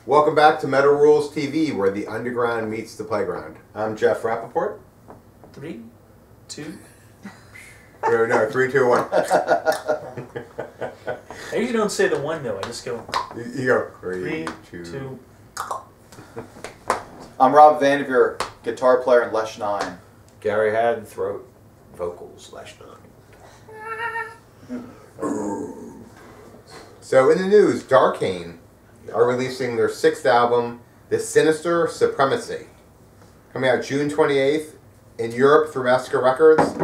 Welcome back to Metal Rules TV, where the underground meets the playground. I'm Jeff Rappaport. 3, 2. No, 3, 2, 1. I usually don't say the 1 though. I just go. You go 3, 2. I'm Rob Vanderveer, guitar player in Lesch Nyhan. Gary had throat vocals, Lesch Nyhan. So in the news, Darkane are releasing their 6th album, The Sinister Supremacy, coming out June 28th in Europe through Massacre Records,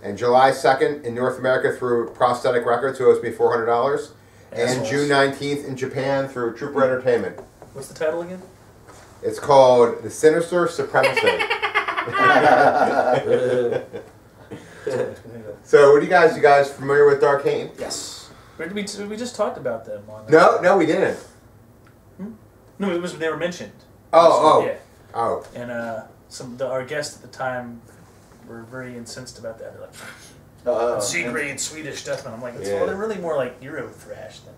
and July 2nd in North America through Prosthetic Records, who owes me $400, and June 19th in Japan through Trooper Entertainment. What's the title again? It's called The Sinister Supremacy. So, what do you guys familiar with Darkane? Yes. We just talked about them on. No, we didn't. No, it was they were mentioned. Oh. And our guests at the time were very incensed about that. They're like, C-grade Swedish death metal. I'm like, well, they're really more like Euro thrash than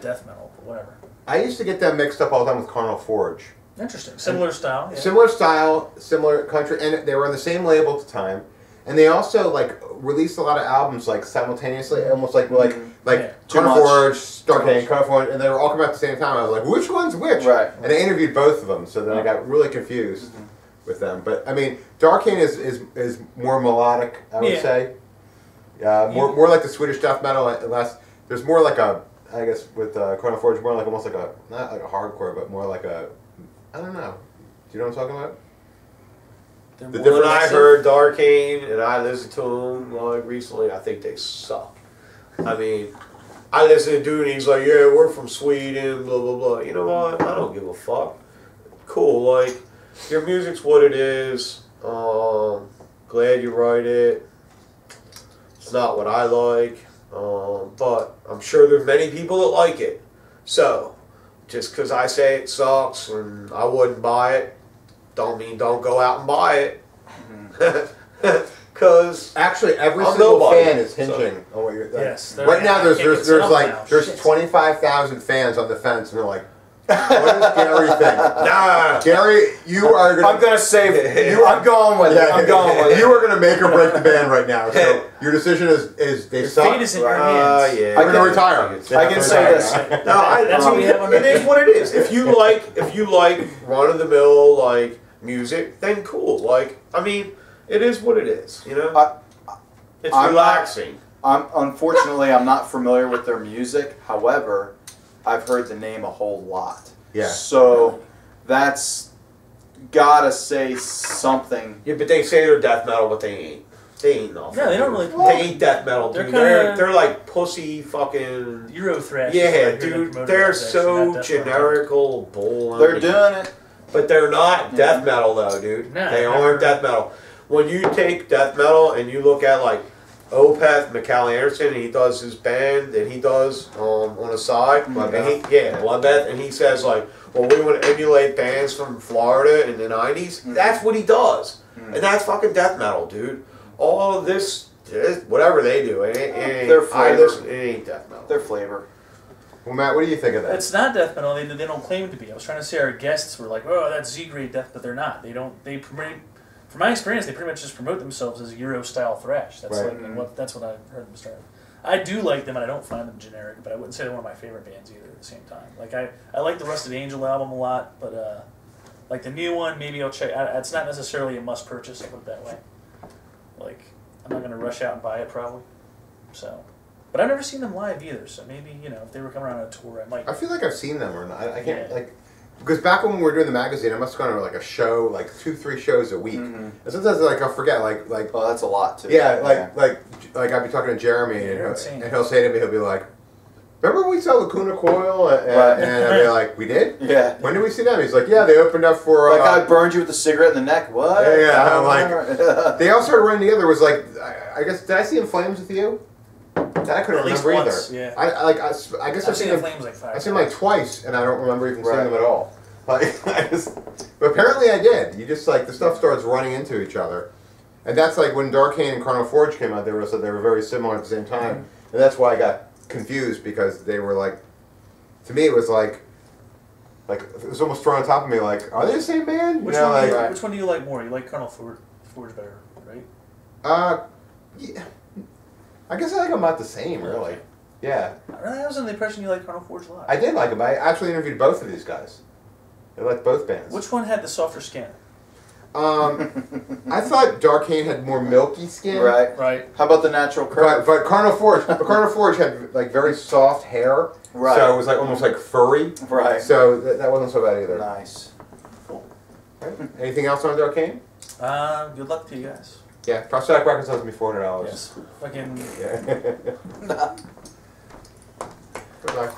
death metal, but whatever. I used to get them mixed up all the time with Carnal Forge. Interesting. Similar style. Yeah. Similar style, similar country, and they were on the same label at the time. And they also released a lot of albums simultaneously, almost like Carnal Forge, Darkane, Carnal Forge, and they were all coming out at the same time. I was like, which one's which? Right. And I interviewed both of them, so then I got really confused with them. But I mean, Darkane is more melodic, I would say. More like the Swedish death metal. Less, there's more like a, I guess with Carnal Forge, more like almost like a, not like a hardcore, but more like a, I don't know. Do you know what I'm talking about? When I heard Darkane and I listened to them recently, I think they suck. I mean, I listened to dude and he's like, yeah, we're from Sweden, blah, blah, blah. You know what? I don't give a fuck. Cool, like, your music's what it is. Glad you write it. It's not what I like. But I'm sure there's many people that like it. So, just because I say it sucks and I wouldn't buy it, don't mean don't go out and buy it. Because actually, every single fan is hinging on what you're. Yes. Right now, there's 25,000 fans on the fence, and they're like, "What does Gary think?" Nah, Gary, you are gonna. I'm gonna say I'm going with it. I'm going with it. You are gonna make or break the band right now. So your decision is they suck. Fate is in your hands. Yeah. We're gonna retire. I can say this. No, that's what we have on. It is what it is. If you like run of the mill music, then cool. Like, I mean, it is what it is. You know, it's relaxing. Unfortunately, I'm not familiar with their music. However, I've heard the name a whole lot. Yeah. So that's gotta say something. Yeah, but they say they're death metal, but they ain't. They ain't nothing. Yeah, they don't really. They ain't death metal, dude. They're like pussy fucking Euro thrash. Yeah, dude. They're so generical bull. They're doing it. But they're not death metal, though, dude. No, they aren't death metal. When you take death metal and you look at Opeth McCallie Anderson, and he does his band that he does on the side, Bloodbath, and he says well, we want to emulate bands from Florida in the '90s. That's what he does, and that's fucking death metal, dude. All of this, whatever they do, it ain't death metal. Their flavor. Well, Matt, what do you think of that? It's not death metal. They don't claim it to be. I was trying to say our guests were like, oh, that's Z-grade death, but they're not. They don't. They promote. From my experience, they pretty much just promote themselves as Euro style thrash. That's that's what I've heard them start. I do like them, and I don't find them generic, but I wouldn't say they're one of my favorite bands either. At the same time, I like the Rusted Angel album a lot, but like the new one, maybe I'll check. It's not necessarily a must purchase. I'll put it that way. Like, I'm not gonna rush out and buy it probably. So. But I've never seen them live either, so maybe, if they were coming on a tour, I might... I feel like I've seen them, or not. I can't, because back when we were doing the magazine, I must have gone to, a show, 2-3 shows a week. And sometimes, I'll forget, oh, that's a lot, too. Yeah, I'd be talking to Jeremy, and he'll say to me, he'll be like, remember when we saw Lacuna Coil? And I'd be like, we did? Yeah. When did we see them? He's like, yeah, they opened up for... I burned you with a cigarette in the neck. What? Yeah, I'm like... They all started running together. It was I guess, did I see In Flames with you? I couldn't remember either. Yeah. I guess I've seen them. I've seen them twice, and I don't remember even seeing them at all. But apparently I did. You just the stuff starts running into each other, and that's when Darkane and Carnal Forge came out. They were very similar at the same time, and that's why I got confused because they were to me it was like it was almost thrown on top of me. Like, are they the same band? Which one do you like more? You like Colonel Forge better, right? Yeah. I guess I like them not the same, really. Yeah. I was under the impression you liked Colonel Forge a lot. I did like them. I actually interviewed both of these guys. I liked both bands. Which one had the softer skin? I thought Darkane had more milky skin. Right. How about the natural curve? But Carnal Forge had like very soft hair. Right. So it was like almost like furry. Right. So that wasn't so bad either. Nice. Cool. Right. Anything else on Darkane? Good luck to you guys. Yeah, prosthetic records has me $400. Yes. Fucking. Yeah. Good luck.